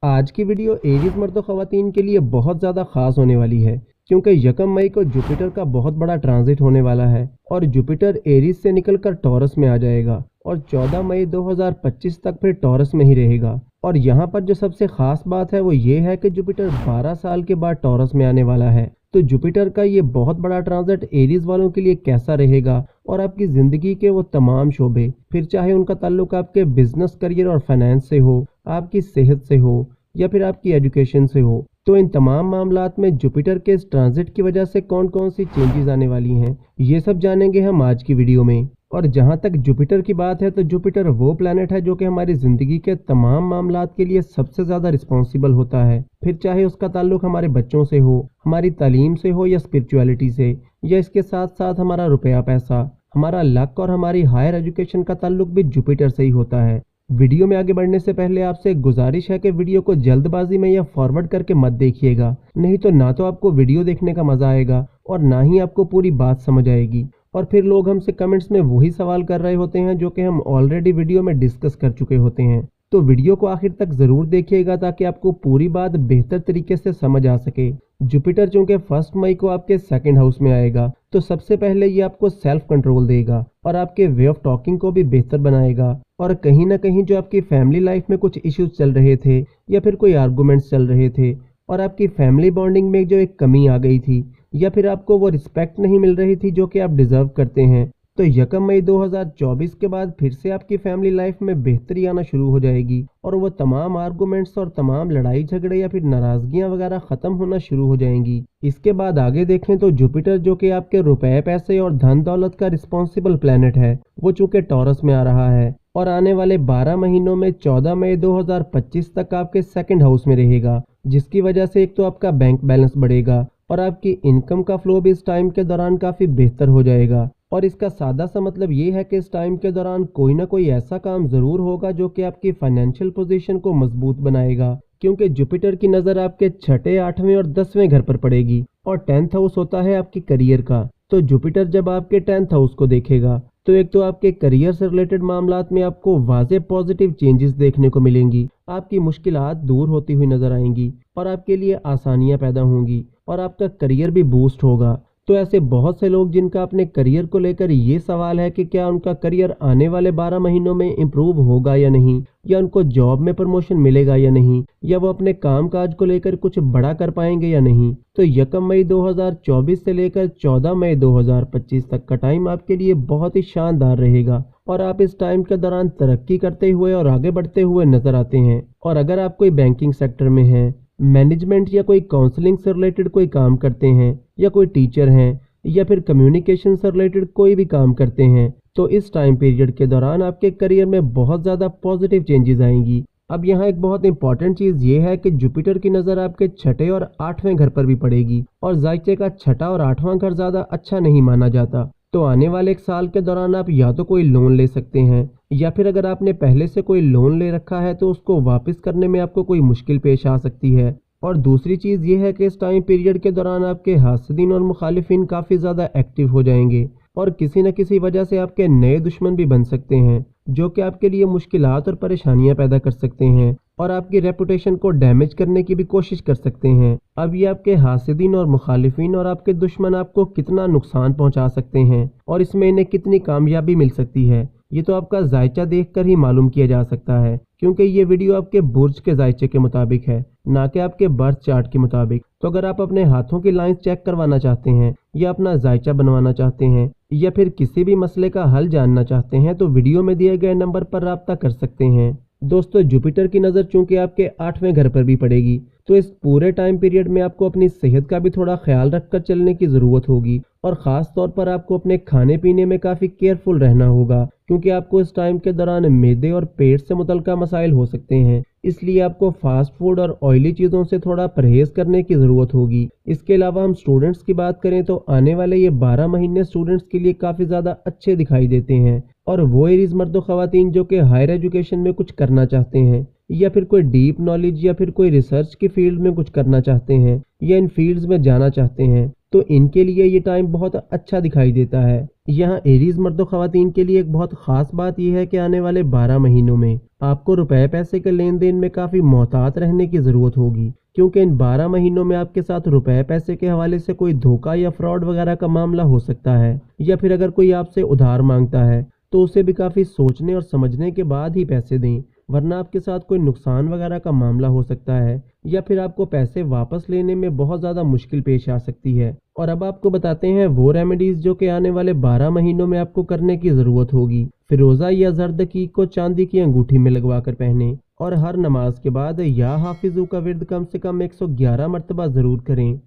आज की video Aries मर्द व ख़वातीन के लिए बहुत ज़्यादा ख़ास होने वाली है क्योंकि 1 मई को जुपिटर का बहुत बड़ा ट्रांजिट होने वाला है और जुपिटर एरीज से निकलकर टॉरस में आ जाएगा और 14 मई 2025 तक फिर टॉरस में ही रहेगा। और यहाँ पर जो सबसे ख़ास बात है वो ये है कि जुपिटर 12 साल के बाद टॉरस में आने वाला है। तो जुपिटर का ये बहुत बड़ा ट्रांजिट एरीज वालों के लिए कैसा रहेगा और आपकी ज़िंदगी के वो तमाम शोबे, फिर चाहे उनका ताल्लुक आपके बिजनेस, करियर और फाइनेंस से हो, आपकी सेहत से हो या फिर आपकी एजुकेशन से हो, तो इन तमाम मामलात में जुपिटर के इस ट्रांजिट की वजह से कौन कौन सी चेंजेस आने वाली हैं, ये सब जानेंगे हम आज की वीडियो में। और जहां तक जुपिटर की बात है तो जुपिटर वो प्लैनेट है जो कि हमारी ज़िंदगी के तमाम मामलात के लिए सबसे ज़्यादा रिस्पॉन्सिबल होता है, फिर चाहे उसका ताल्लुक हमारे बच्चों से हो, हमारी तालीम से हो या स्पिरिचुअलिटी से, या इसके साथ साथ हमारा रुपया पैसा, हमारा लक और हमारी हायर एजुकेशन का ताल्लुक भी जुपिटर से ही होता है। वीडियो में आगे बढ़ने से पहले आपसे एक गुजारिश है कि वीडियो को जल्दबाजी में या फॉरवर्ड करके मत देखिएगा, नहीं तो ना तो आपको वीडियो देखने का मज़ा आएगा और ना ही आपको पूरी बात समझ आएगी और फिर लोग हमसे कमेंट्स में वही सवाल कर रहे होते हैं जो कि हम ऑलरेडी वीडियो में डिस्कस कर चुके होते हैं। तो वीडियो को आखिर तक ज़रूर देखिएगा ताकि आपको पूरी बात बेहतर तरीके से समझ आ सके। जुपिटर चूंकि 1 मई को आपके सेकंड हाउस में आएगा तो सबसे पहले ये आपको सेल्फ कंट्रोल देगा और आपके वे ऑफ टॉकिंग को भी बेहतर बनाएगा। और कहीं ना कहीं जो आपकी फैमिली लाइफ में कुछ इश्यूज चल रहे थे या फिर कोई आर्गूमेंट्स चल रहे थे और आपकी फैमिली बॉन्डिंग में जो एक कमी आ गई थी या फिर आपको वो रिस्पेक्ट नहीं मिल रही थी जो कि आप डिजर्व करते हैं, तो 1 मई 2024 के बाद फिर से आपकी फैमिली लाइफ में बेहतरी आना शुरू हो जाएगी और वो तमाम आर्गूमेंट्स और तमाम लड़ाई झगड़े या फिर नाराजगियां वगैरह खत्म होना शुरू हो जाएंगी। इसके बाद आगे देखें तो जुपिटर जो कि आपके रुपए पैसे और धन दौलत का रिस्पॉन्सिबल प्लैनेट है, वो चूंकि टॉरस में आ रहा है और आने वाले 12 महीनों में 14 मई 2025 तक आपके सेकंड हाउस में रहेगा, जिसकी वजह से एक तो आपका बैंक बैलेंस बढ़ेगा और आपकी इनकम का फ्लो भी इस टाइम के दौरान काफ़ी बेहतर हो जाएगा। और इसका सादा सा मतलब ये है कि इस टाइम के दौरान कोई ना कोई ऐसा काम ज़रूर होगा जो कि आपकी फाइनेंशियल पोजीशन को मजबूत बनाएगा, क्योंकि जुपिटर की नज़र आपके 6, 8वें और 10वें घर पर पड़ेगी और 10th हाउस होता है आपकी करियर का। तो जुपिटर जब आपके 10th हाउस को देखेगा तो एक तो आपके करियर से रिलेटेड मामलात में आपको वाज़े पॉजिटिव चेंजेस देखने को मिलेंगी, आपकी मुश्किलात दूर होती हुई नजर आएंगी और आपके लिए आसानियां पैदा होंगी और आपका करियर भी बूस्ट होगा। तो ऐसे बहुत से लोग जिनका अपने करियर को लेकर ये सवाल है कि क्या उनका करियर आने वाले 12 महीनों में इम्प्रूव होगा या नहीं, या उनको जॉब में प्रमोशन मिलेगा या नहीं, या वो अपने काम काज को लेकर कुछ बड़ा कर पाएंगे या नहीं, तो 1 मई 2024 से लेकर 14 मई 2025 तक का टाइम आपके लिए बहुत ही शानदार रहेगा और आप इस टाइम के दौरान तरक्की करते हुए और आगे बढ़ते हुए नजर आते हैं। और अगर आप कोई बैंकिंग सेक्टर में हैं, मैनेजमेंट या कोई काउंसलिंग से रिलेटेड कोई काम करते हैं, या कोई टीचर हैं, या फिर कम्युनिकेशन से रिलेटेड कोई भी काम करते हैं, तो इस टाइम पीरियड के दौरान आपके करियर में बहुत ज़्यादा पॉजिटिव चेंजेस आएंगी। अब यहाँ एक बहुत इंपॉर्टेंट चीज़ ये है कि जुपिटर की नज़र आपके 6 और 8वें घर पर भी पड़ेगी और जायचे का 6 और 8वां घर ज़्यादा अच्छा नहीं माना जाता। तो आने वाले 1 साल के दौरान आप या तो कोई लोन ले सकते हैं या फिर अगर आपने पहले से कोई लोन ले रखा है तो उसको वापस करने में आपको कोई मुश्किल पेश आ सकती है। और दूसरी चीज़ ये है कि इस टाइम पीरियड के दौरान आपके हासिदीन और मुखालिफिन काफ़ी ज़्यादा एक्टिव हो जाएंगे और किसी न किसी वजह से आपके नए दुश्मन भी बन सकते हैं जो कि आपके लिए मुश्किलात और परेशानियां पैदा कर सकते हैं और आपकी रेपुटेशन को डैमेज करने की भी कोशिश कर सकते हैं। अब ये आपके हासिदीन और मुखालिफिन और आपके दुश्मन आपको कितना नुकसान पहुंचा सकते हैं और इसमें इन्हें कितनी कामयाबी मिल सकती है, ये तो आपका जायचा देखकर ही मालूम किया जा सकता है, क्योंकि ये वीडियो आपके बुर्ज के जायचे के मुताबिक है, ना कि आपके बर्थ चार्ट के मुताबिक। तो अगर आप अपने हाथों की लाइंस चेक करवाना चाहते हैं या अपना जायचा बनवाना चाहते हैं या फिर किसी भी मसले का हल जानना चाहते हैं तो वीडियो में दिए गए नंबर पर राब्ता कर सकते हैं। दोस्तों, जुपिटर की नज़र चूंकि आपके 8वें घर पर भी पड़ेगी तो इस पूरे टाइम पीरियड में आपको अपनी सेहत का भी थोड़ा ख्याल रखकर चलने की ज़रूरत होगी और ख़ास तौर पर आपको अपने खाने पीने में काफ़ी केयरफुल रहना होगा, क्योंकि आपको इस टाइम के दौरान मैदे और पेट से मुतल्लिका मसाइल हो सकते हैं, इसलिए आपको फास्ट फूड और ऑयली चीज़ों से थोड़ा परहेज़ करने की ज़रूरत होगी। इसके अलावा हम स्टूडेंट्स की बात करें तो आने वाले ये 12 महीने स्टूडेंट्स के लिए काफ़ी ज़्यादा अच्छे दिखाई देते हैं और वो एरीज मर्द व ख़वातीन जो कि हायर एजुकेशन में कुछ करना चाहते हैं या फिर कोई डीप नॉलेज या फिर कोई रिसर्च की फील्ड में कुछ करना चाहते हैं या इन फील्ड्स में जाना चाहते हैं, तो इनके लिए ये टाइम बहुत अच्छा दिखाई देता है। यहाँ एरीज मर्दों ख़वातीन के लिए एक बहुत ख़ास बात यह है कि आने वाले 12 महीनों में आपको रुपए पैसे के लेन देन में काफ़ी मोहतात रहने की ज़रूरत होगी, क्योंकि इन 12 महीनों में आपके साथ रुपए पैसे के हवाले से कोई धोखा या फ्रॉड वगैरह का मामला हो सकता है, या फिर अगर कोई आपसे उधार मांगता है तो उसे भी काफ़ी सोचने और समझने के बाद ही पैसे दें, वरना आपके साथ कोई नुकसान वगैरह का मामला हो सकता है, या फिर आपको पैसे वापस लेने में बहुत ज़्यादा मुश्किल पेश आ सकती है। और अब आपको बताते हैं वो रेमेडीज़ जो कि आने वाले 12 महीनों में आपको करने की ज़रूरत होगी। फिरोज़ा या जर्द अकीक को चांदी की अंगूठी में लगवा कर पहने, और हर नमाज के बाद या हाफिज़ू का विर्द कम से कम 111 मरतबा ज़रूर करें।